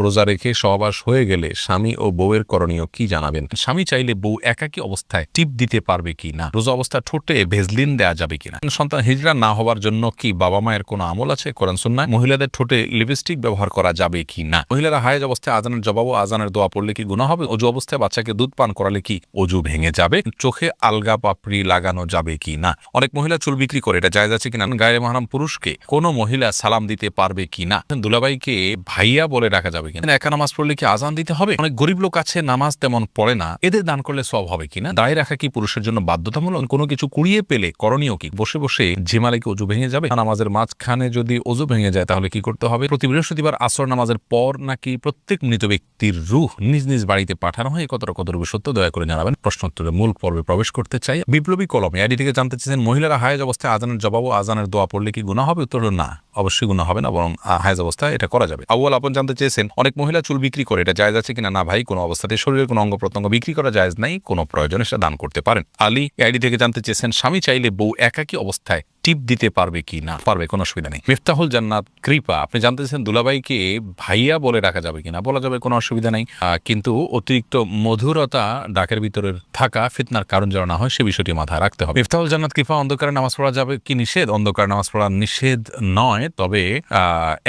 রোজা রেখে সহবাস হয়ে গেলে স্বামী ও বউয়ের করণীয় কি জানাবেন? স্বামী চাইলে বউ একাকী অবস্থায় টিপ দিতে পারবে কি না? রোজা অবস্থায় ঠোঁটে ভেজলিন দেওয়া যাবে কিনা? সন্তান হিজড়া না হওয়ার জন্য কি বাবা মায়ের কোনো আমল আছে কোরআন সুন্নাহ? মহিলাদের ঠোঁটে লিপস্টিক ব্যবহার করা যাবে কি না? মহিলারা হায়েজ অবস্থায় আজানের জবাব ও আজানের দোয়া পড়লে কি গুনাহ হবে? অজু অবস্থায় বাচ্চাকে দুধ পান করালে কি অজু ভেঙে যাবে? চোখে আলগা পাপড়ি লাগানো যাবে কি না? অনেক মহিলা চুল বিক্রি করে, এটা জায়েজ আছে কিনা? গায়ে মাহরাম পুরুষকে কোনো মহিলা সালাম দিতে পারবে কিনা? দুলাভাইকে ভাইয়া বলে ডাকা যাবে কিনা? একা নামাজ পড়লে কি আজান দিতে হবে? অনেক গরিব লোক আছে নামাজ তেমন পড়ে না, এদের দান করলে সওয়াব হবে কিনা? দাঁড়িয়ে রাখা কি পুরুষের জন্য বাধ্যতামূলক? কোনো কিছু কুড়িয়ে পেলে করণীয় কি? বসে বসে ঝিমালে কি অজু ভেঙে যাবে? নামাজের মাঝখানে যদি অজু ভেঙে যায় তাহলে কি করতে হবে? প্রতি বৃহস্পতিবার আসর নামাজের পর নাকি প্রত্যেক মৃত ব্যক্তির রূহ নিজ নিজ বাড়িতে পাঠানো হয়? কতটুকু সত্য দয়া করে জানাবেন। প্রশ্নোত্তরে মূল পর্বে প্রবেশ করতে চাই। বিপ্লবী কলমে আইডি থেকে জানতে চেয়েছেন, মহিলারা হায়েজ অবস্থায় আজানের জবাব ও আজানের দোয়া পড়লে কি গুনাহ হবে? উত্তর না, অবশ্যই গুনাহ হবে না, বরং হায়েজ অবস্থায় এটা করা যাবে। আউয়াল আপন জানতে চেয়েছেন, অনেক মহিলা চুল বিক্রি করে, এটা জায়েজ আছে কিনা? না ভাই, কোনো অবস্থাতে শরীরের কোনো অঙ্গ প্রত্যঙ্গ বিক্রি করা জায়েজ নাই, কোনো প্রয়োজনে সেটা দান করতে পারেন। আলী আইডি থেকে জানতে চেয়েছেন, স্বামী চাইলে বউ একাকী অবস্থায় টিপ দিতে পারবে কি না? পারবে, কোনো অসুবিধা নেই। মিফতাহুল জান্নাত কৃপা আপনি জানতে চেয়েছেন, দুলাভাইকে ভাইয়া বলে ডাকা যাবে কিনা? বলা যাবে, কোনো অসুবিধা নেই, কিন্তু অতিরিক্ত মধুরতা ডাকের ভিতরে থাকা ফিতনার কারণ যেন না হয় সে বিষয়টি মাথায় রাখতে হবে। মিফতাহুল জান্নাত কৃপা অন্ধকারে নামাজ পড়া যাবে কি নিষেধ? অন্ধকারে নামাজ পড়া নিষেধ নয়, তবে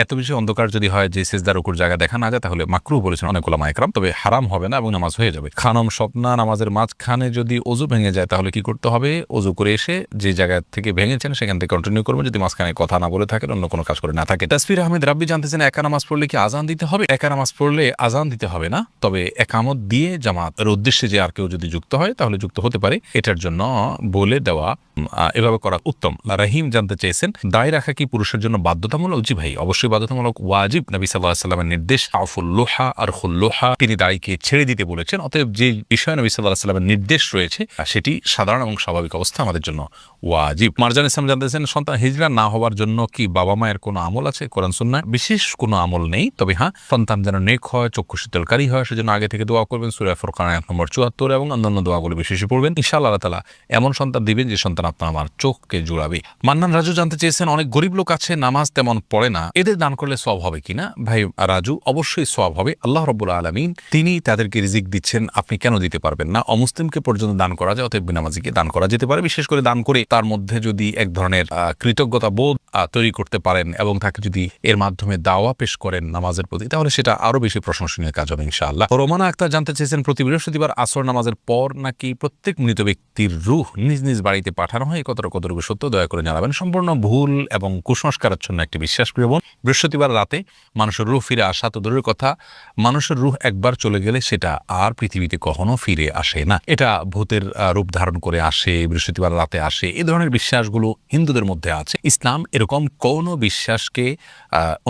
এত বেশি অন্ধকার যদি হয় যে সিজদার রুকুর জায়গা দেখা না যায় তাহলে মাকরুহ বলেছেন অনেক উলামা ইকরাম, তবে হারাম হবে না এবং নামাজ হয়ে যাবে। খানম স্বপ্না নামাজের মাঝখানে যদি অজু ভেঙে যায় তাহলে কি করতে হবে? অজু করে এসে যে জায়গা থেকে ভেঙেছেন সেখান থেকে কন্টিনিউ করবেন, যদি মাঝখানে কথা না বলে থাকেন, অন্য কোনো কাজ করে না থাকে। তাসফির আহমেদ রাব্বি জানতেছেন, একা নামাজ পড়লে কি আজান দিতে হবে? একা নামাজ পড়লে আজান দিতে হবে না, তবে একামত দিয়ে জামাতের উদ্দেশ্যে যে আর কেউ যদি যুক্ত হয় তাহলে যুক্ত হতে পারে, এটার জন্য বলে দেওয়া এভাবে করা উত্তম। রাহিম জানতে চেয়েছেন, দায় রাখা কি পুরুষের জন্য বাধ্যতামূলক? জি ভাই, অবশ্যই বাধ্যতামূলক, ওয়াজিব। নবী সাল্লাল্লাহু আলাইহি ওয়াসাল্লামের নির্দেশ আফুল্লোহা আর খুল্লোহা, তিনি দাড়িকে ছেড়ে দিতে বলেছেন। অতএব যে বিষয়ে নবী সাল্লাল্লাহু আলাইহি ওয়াসাল্লামের নির্দেশ রয়েছে সেটি সাধারণ এবং স্বাভাবিক অবস্থা আমাদের জন্য ওয়াজিব। মারজান ইসলাম জানতেছেন, সন্তান হিজড়া না হওয়ার জন্য কি বাবা মায়ের কোনো আমল আছে কোরআন সুন্নাহ? বিশেষ কোনো আমল নেই, তবে হ্যাঁ, সন্তান যেন নেক হয়, চক্ষু শীতলকারী হয়, সেজন্য আগে থেকে দোয়া করবেন। সূরা ফুরকান আয়াত নম্বর ৭৪ এবং অন্যান্য দোয়াগুলো বিশেষ পড়বেন। ইনশাআল্লাহ আল্লাহ তাআলা এমন সন্তান দিবেন যে সন্তান আপনার আমার চোখকে জুড়াবে। মান্নান রাজু জানতে চেয়েছেন, অনেক গরিব লোক আছে নামাজ তেমন পড়ে না, এদের দান করলে সওয়াব হবে কিনা? ভাই রাজু, অবশ্যই সওয়াব হবে। আল্লাহ রাব্বুল আলামিন তিনি তাদেরকে রিজিক দিচ্ছেন, আপনি কেন দিতে পারবেন না? অমুসলিমকে পর্যন্ত দান করা যায়, অতএব বিনামাজিকে দান করা যেতে পারে। বিশেষ করে দান করে তার মধ্যে যদি এক ধরনের কৃতজ্ঞতা বোধ তৈরি করতে পারেন এবং তাকে যদি এর মাধ্যমে দাওয়া পেশ করেন নামাজের প্রতি, তাহলে সেটা আরো বেশি প্রশংসনীয় কাজ হবে ইনশাআল্লাহ। রোমানা আক্তার জানতে চেয়েছেন, প্রতি বৃহস্পতিবার আসর নামাজের পর নাকি প্রত্যেক মৃত ব্যক্তির রূহ নিজ নিজ বাড়িতে পাঠানো হয়? কতটুকু সত্য দয়া করে জানাবেন। সম্পূর্ণ ভুল এবং কুসংস্কারাচ্ছন্ন একটি বিশ্বাস, প্রিয় বোন। বৃহস্পতিবার রাতে মানুষের রূহ ফিরে আসা তো দূরের কথা, মানুষের রূহ একবার চলে গেলে সেটা আর পৃথিবীতে কখনো ফিরে আসে না। এটা ভূতের রূপ ধারণ করে আসে, বৃহস্পতিবার রাতে আসে, এই ধরনের বিশ্বাসগুলো হিন্দুদের মধ্যে আছে। ইসলাম এরকম কোনো বিশ্বাসকে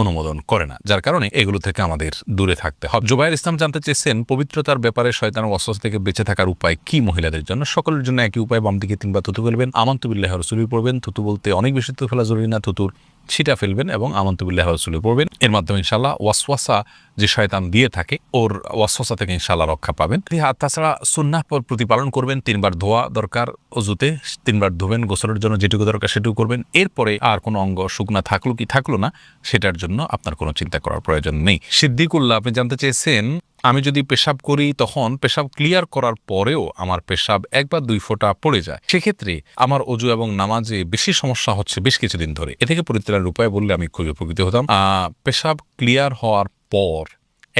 অনুমোদন করে না, যার কারণে এগুলো থেকে আমাদের দূরে থাকতে হবে। জুবাইর ইসলাম জানতে চেয়েছেন, পবিত্রতার ব্যাপারে শয়তানের ওয়াসওয়াসা থেকে বেঁচে থাকার উপায় কি মহিলাদের জন্য? সকলের জন্য একই উপায়, বাম দিকে 3 বার থুতু ফেলবেন, আমানতু বিল্লাহি ওয়া রাসূলিহি পড়বেন। থুতু বলতে অনেক বেশি থুতু ফেলা জরুরি না, থুতুর ছিটা ফেলবেন এবং আমানতু বিল্লাহি ওয়া রাসূলিহি পড়বেন। এর মাধ্যমে ইনশাআল্লাহ ওয়াসওয়াসা যে শয়তান দিয়ে থাকে ওর ওয়াসওয়াসা থেকে ইনশাআল্লাহ রক্ষা পাবেন। তাছাড়া সুন্নাহ প্রতিপালন করবেন, 3 বার ধোয়া দরকার অজুতে, 3 বার ধোবেন, গোসলের জন্য যেটুকু দরকার সেটুকু করবেন। এরপরে আর কোনো অঙ্গ শুকনা থাকলো কি থাকলো না সেটার জন্য আপনার কোনো চিন্তা করার প্রয়োজন নেই। সিদ্দিকুল্লাহ আপনি জানতে চেয়েছেন, আমি যদি পেশাব করি তখন পেশাব ক্লিয়ার করার পরেও আমার পেশাব 1 বা 2 ফোঁটা পড়ে যায়, সেক্ষেত্রে আমার অজু এবং নামাজে বেশি সমস্যা হচ্ছে বেশ কিছুদিন ধরে, এ থেকে পরিত্রাণের উপায় বললে আমি খুবই উপকৃত হতাম। পেশাব ক্লিয়ার হওয়ার পর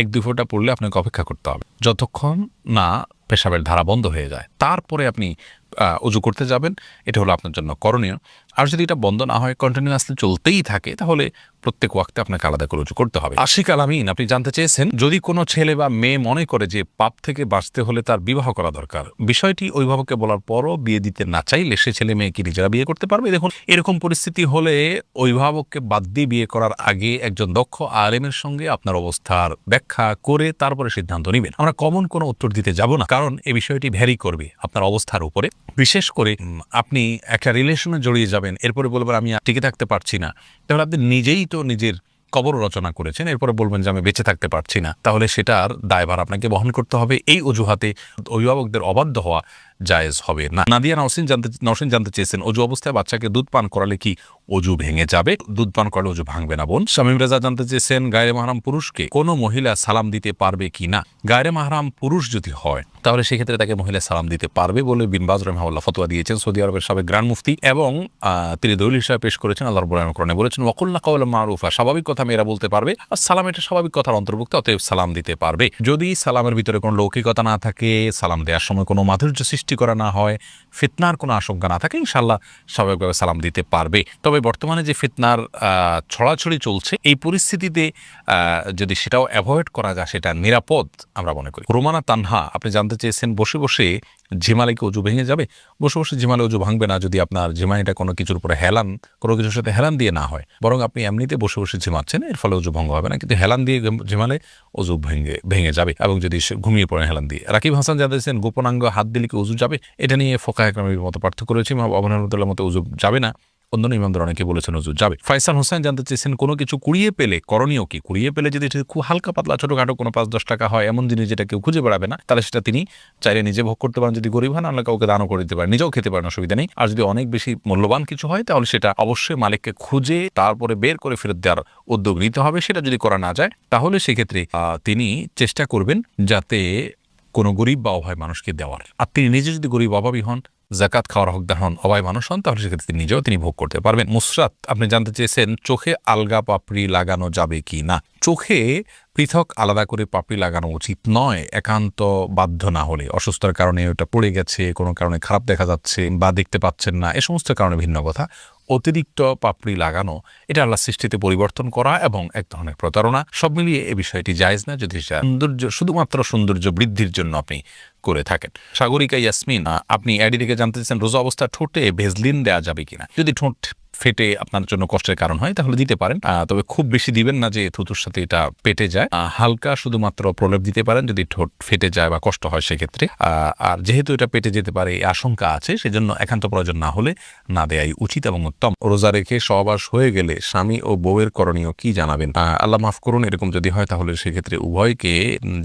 1-2 ফোঁটা পড়লে আপনাকে অপেক্ষা করতে হবে যতক্ষণ না পেশাবের ধারা বন্ধ হয়ে যায়, তারপরে আপনি অজু করতে যাবেন। এটা হলো আপনার জন্য করণীয়। আর যদি এটা বন্ধ না হয়, কন্টিনিউয়াসলি চলতেই থাকে, তাহলে প্রত্যেক ওয়াক্তে আপনাকে আলাদা করে উজু করতে হবে। আশিক আলামিন আপনি জানতে চেয়েছেন, যদি কোনো ছেলে বা মেয়ে মনে করে যে পাপ থেকে বাঁচতে হলে তার বিবাহ করা দরকার, বিষয়টি অভিভাবককে বলার পরও বিয়ে দিতে না চাইলে সে ছেলে মেয়ে কি নিজেরা বিয়ে করতে পারবে? দেখুন, এরকম পরিস্থিতি হলে অভিভাবককে বাদ দিয়ে বিয়ে করার আগে একজন দক্ষ আলেমের সঙ্গে আপনার অবস্থার ব্যাখ্যা করে তারপরে সিদ্ধান্ত নেবেন। আমরা কমন কোনো উত্তর দিতে যাব না, কারণ এই বিষয়টি ভ্যারি করবে আপনার অবস্থার উপরে। বিশেষ করে আপনি একটা রিলেশনে জড়িয়ে যাবেন, এরপরে বলবেন আমি টিকে থাকতে পারছি না, তাহলে আপনি নিজেই তো নিজের কবর রচনা করেছেন, এরপরে বলবেন যে আমি বেঁচে থাকতে পারছি না, তাহলে সেটার দায়ভার আপনাকে বহন করতে হবে। এই অজুহাতে অভিভাবকদের অবাধ্য হওয়া জায়েজ হবে না। নাদিয়া নওশিন জানতে চেয়েছেন, অজু অবস্থায় বাচ্চাকে দুধ পান করালে কি অজু ভেঙে যাবে? দুধ পান করলে অজু ভাঙবে না বোন। শামীম রেজা জানতে চেয়েছেন, গায়রে মাহরাম পুরুষকে কোনো মহিলা সালাম দিতে পারবে কি না? গায়রে মাহরাম পুরুষ যদি হয় তাহলে সেক্ষেত্রে তাকে মহিলা সালাম দিতে পারবে বলে বিন বাজ রাহিমাহুল্লাহ ফতোয়া দিয়েছেন, সৌদি আরবের সাবেক গ্র্যান্ড মুফতি, এবং তিনি দলিল হিসেবে পেশ করেছেন আল্লাহ রাব্বুল আলামিন কোরআনে বলেছেন, ওয়াকুলনা কাওলাম মারুফা, স্বাভাবিক কথা মেয়েরা বলতে পারবে, আর সালাম এটা স্বাভাবিক কথার অন্তর্ভুক্ত, অতএব সালাম দিতে পারবে। যদি সালামের ভিতরে কোনো লৌকিকতা না থাকে, সালাম দেওয়ার সময় কোনো মাধুর্য সৃষ্টি করা না হয়, ফিতনার কোনো আশঙ্কা না থাকে, ইনশাআল্লাহ স্বাভাবিকভাবে সালাম দিতে পারবে। তবে বর্তমানে যে ফিতনার ছড়াছড়ি চলছে, এই পরিস্থিতিতে যদি সেটাও অ্যাভয়েড করা যায় সেটা নিরাপদ আমরা মনে করি। রোমানা তানহা আপনি জানতে চেয়েছেন, বসে বসে ঝিমালে কি অজু ভেঙে যাবে? বসে বসে ঝিমালে অজু ভাঙবে না যদি আপনার ঝিমানিটা কোনো কিছুর উপরে হেলান, কোনো কিছুর সাথে হেলান দিয়ে না হয়, বরং আপনি এমনিতে বসে বসে ঝিমাচ্ছেন, এর ফলে অজু ভঙ্গ হবে না। কিন্তু হেলান দিয়ে ঝিমালে অজু ভেঙে যাবে, এবং যদি ঘুমিয়ে পড়েন হেলান দিয়ে। রাকিব হাসান জানতে চেয়েছেন, গোপনাঙ্গ হাত দিলে কি অজু যাবে? এটা নিয়ে ফোকাহে কেরামের মতো পার্থক্য রয়েছে। ইমাম আবু হানিফার মতো অজু যাবে না, অন্য ইমামদের অনেকে বলেছেন অজু যাবে। ফাইসাল হোসেন জানতে চেয়েছেন, কোনো কিছু কুড়িয়ে পেলে করণীয় কি? কুড়িয়ে পেলে যদি খুব হালকা পাতলা ছোটখাটো কোনো 5-10 টাকা হয়, এমন জিনিস যেটা কেউ খুঁজে বেড়াবে না, তাহলে সেটা তিনি চাইলে নিজে ভোগ করতে পারেন, যদি গরিব হন, আল্লাহ কাউকে দানও করে দিতে পারেন, নিজেও খেতে পারেন, অসুবিধা নেই। আর যদি অনেক বেশি মূল্যবান কিছু হয় তাহলে সেটা অবশ্যই মালিককে খুঁজে তারপরে বের করে ফেরত দেওয়ার উদ্যোগ নিতে হবে। সেটা যদি করা না যায় তাহলে সেক্ষেত্রে তিনি চেষ্টা করবেন যাতে কোনো গরিব বা অভাবী মানুষকে দেওয়ার। আর তিনি নিজে যদি গরিব অভাবী হন, জাকাত খাওয়ার হকদার হন, অভাবী মানুষ হন, তাহলে সেক্ষেত্রে নিজেও তিনি ভোগ করতে পারবেন। মুসরাত আপনি জানতে চেয়েছেন, চোখে আলগা পাপড়ি লাগানো যাবে কি না? চোখে পৃথক আলাদা করে পাপড়ি লাগানো উচিত নয়, একান্ত বাধ্য না হলে। অসুস্থতার কারণে ওটা পড়ে গেছে, কোনো কারণে খারাপ দেখা যাচ্ছে বা দেখতে পাচ্ছেন না, এ সমস্ত কারণে ভিন্ন কথা। অতিরিক্ত পাপড়ি লাগানো এটা আল্লাহ সৃষ্টিতে পরিবর্তন করা এবং এক ধরনের প্রতারণা। সব মিলিয়ে এই বিষয়টি জায়েজ না, যদি শুধুমাত্র সৌন্দর্য বৃদ্ধির জন্য আপনি করে থাকেন। সাগরিকা ইয়াসমিন আপনি অ্যাডি থেকে জানতে চাচ্ছেন, রোজা অবস্থা ঠোঁটে ভেজলিন দেওয়া যাবে কিনা? যদি ঠোঁট ফেটে আপনার জন্য কষ্টের কারণ হয় তাহলে দিতে পারেন, তবে খুব বেশি দিবেন না যে থুতুর সাথে এটা পেটে যায়। হালকা শুধুমাত্র প্রলেপ দিতে পারেন যদি ঠোঁট ফেটে যায় বা কষ্ট হয় সেক্ষেত্রে। আর যেহেতু এটা পেটে যেতে পারে আশঙ্কা আছে, সেজন্য একান্ত প্রয়োজন না হলে না দেয়াই উচিত এবং উত্তম। রোজা রেখে সহবাস হয়ে গেলে স্বামী ও বউয়ের করণীয় কি জানাবেন? আল্লাহ মাফ করুন, এরকম যদি হয় তাহলে সেক্ষেত্রে উভয়কে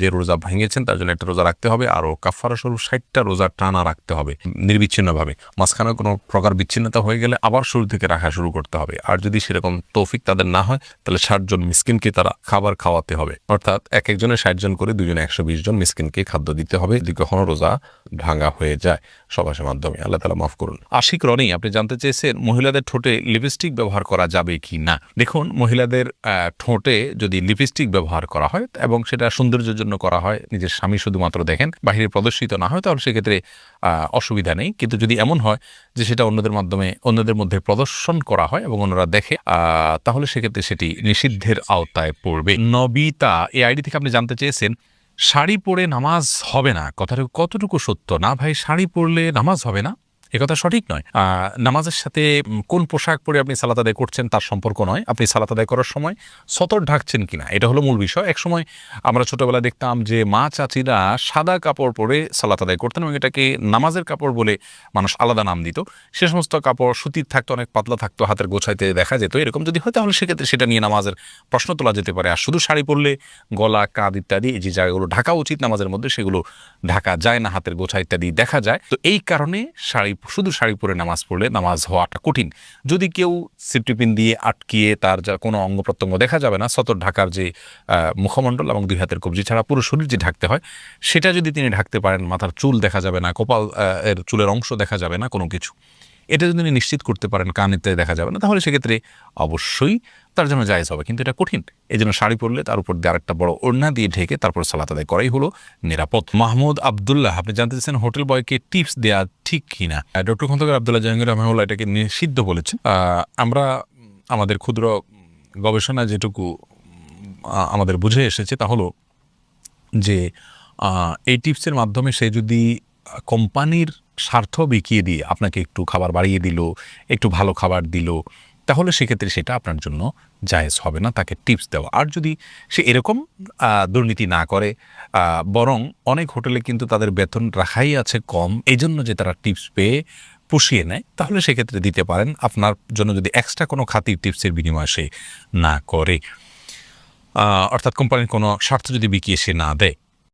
যে রোজা ভেঙেছেন তার জন্য একটা রোজা রাখতে হবে, আরও কাফারা স্বরূপ 60টা রোজা টানা রাখতে হবে নির্বিচ্ছিন্নভাবে। মাঝখানে কোনো প্রকার বিচ্ছিন্নতা হয়ে গেলে আবার শুরু থেকে রাখা শুরু করতে হবে। আর যদি সেরকম তৌফিক তাদের না হয় তাহলে 60 জন মিসকিনকে তারা খাবার খাওয়াতে হবে, অর্থাৎ এক একজনের 60 জন করে, দুজনে 120 জন মিসকিনকে খাদ্য দিতে হবে যদি কখনো রোজা ভাঙা হয়ে যায় সবাসের মাধ্যমে। আল্লাহ তাআলা মাফ করুন। আশিক রনি আপনি জানতে চেয়েছেন, মহিলাদের ঠোঁটে লিপস্টিক ব্যবহার করা যাবে কি না? দেখুন, মহিলাদের ঠোঁটে যদি লিপস্টিক ব্যবহার করা হয় এবং সেটা সৌন্দর্যের জন্য করা হয়, নিজের স্বামী শুধুমাত্র দেখেন, বাহিরে প্রদর্শিত না হয়, তাহলে সেক্ষেত্রে অসুবিধা নেই। কিন্তু যদি এমন হয় যে সেটা অন্যদের মধ্যে প্রদর্শন করা হয় এবং অন্যরা দেখে, তাহলে সেক্ষেত্রে সেটি নিষিদ্ধের আওতায় পড়বে। নবিতা এই আইডি থেকে আপনি জানতে চেয়েছেন, শাড়ি পরে নামাজ হবে না, কথাটা কতটুকু সত্য? না ভাই, শাড়ি পরলে নামাজ হবে না একথা সঠিক নয়। নামাজের সাথে কোন পোশাক পরে আপনি সালাত আদায় করছেন তার সম্পর্ক নয়, আপনি সালাত আদায় করার সময় সতর ঢাকছেন কিনা এটা হলো মূল বিষয়। একসময় আমরা ছোটবেলায় দেখতাম যে মা চাচিরা সাদা কাপড় পরে সালাত আদায় করতেন এবং এটাকে নামাজের কাপড় বলে মানুষ আলাদা নাম দিত। সে সমস্ত কাপড় সুতির থাকতো, অনেক পাতলা থাকতো, হাতের গোছাইতে দেখা যেত। এরকম যদি হয় তাহলে সেক্ষেত্রে সেটা নিয়ে নামাজের প্রশ্ন তোলা যেতে পারে। আর শুধু শাড়ি পরলে গলা, কাঁধ ইত্যাদি যে জায়গাগুলো ঢাকা উচিত নামাজের মধ্যে সেগুলো ঢাকা যায় না, হাতের গোছা ইত্যাদি দেখা যায়। তো এই কারণে শুধু শাড়ি পরে নামাজ পড়লে নামাজ হওয়াটা কঠিন। যদি কেউ সিফটিপিন দিয়ে আটকিয়ে তার যা কোনো অঙ্গ প্রত্যঙ্গ দেখা যাবে না, সতর ঢাকার যে মুখমণ্ডল এবং 2 হাতের কবজি ছাড়া পুরো শরীর যে ঢাকতে হয় সেটা যদি তিনি ঢাকতে পারেন, মাথার চুল দেখা যাবে না, কপাল এর চুলের অংশ দেখা যাবে না, কোনো কিছু, এটা যদি তিনি নিশ্চিত করতে পারেন, কান ইত্যাদি দেখা যাবে না, তাহলে সেক্ষেত্রে অবশ্যই তার জন্য জায়েজ হবে। কিন্তু এটা কঠিন, এই জন্য শাড়ি পরলে তার উপর দিয়ে আরেকটা বড় ওড়না দিয়ে ঢেকে তারপর সালাত আদায় করাই হলো নিরাপদ। মাহমুদ আবদুল্লাহ আপনি জানতে চাচ্ছেন, হোটেল বয়কে টিপস দেওয়া ঠিক কিনা? ডক্টর খন্দকার আবদুল্লাহ জাহাঙ্গীর রহমাহুল্লাহ এটাকে নিষিদ্ধ বলেছেন। আমরা আমাদের ক্ষুদ্র গবেষণা যেটুকু আমাদের বুঝে এসেছে তা হলো যে এই টিপসের মাধ্যমে সে যদি কোম্পানির স্বার্থ বিকিয়ে দিয়ে আপনাকে একটু খাবার বাড়িয়ে দিল, একটু ভালো খাবার দিল, তাহলে সেক্ষেত্রে সেটা আপনার জন্য জায়েজ হবে না তাকে টিপস দেওয়া। আর যদি সে এরকম দুর্নীতি না করে, বরং অনেক হোটেলে কিন্তু তাদের বেতন রাখাই আছে কম, এই জন্য যে তারা টিপস পেয়ে পুষিয়ে নেয়, তাহলে সেক্ষেত্রে দিতে পারেন আপনার জন্য, যদি এক্সট্রা কোনো খাতির টিপসের বিনিময় সে না করে, অর্থাৎ কোম্পানির কোনো স্বার্থ যদি বিকিয়ে সে না দেয়।